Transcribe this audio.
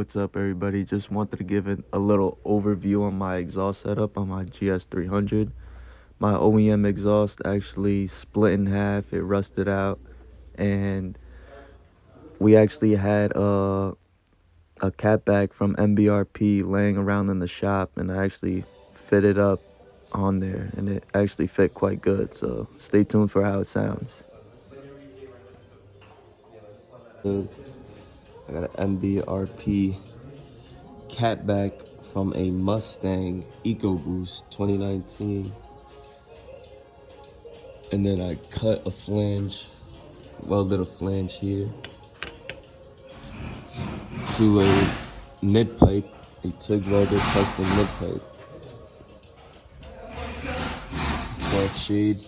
what's up everybody? Just wanted to give it a little overview on my exhaust setup on my GS300. My OEM exhaust actually split in half, it rusted out, and we actually had a catback from mbrp laying around in the shop, and I actually fitted up on there, and it actually fit quite good, so stay tuned for how it sounds. I got an mbrp catback from a Mustang EcoBoost 2019, and then I cut a flange, welded a flange here to a mid pipe, a TIG welder custom mid pipe, 12 shade.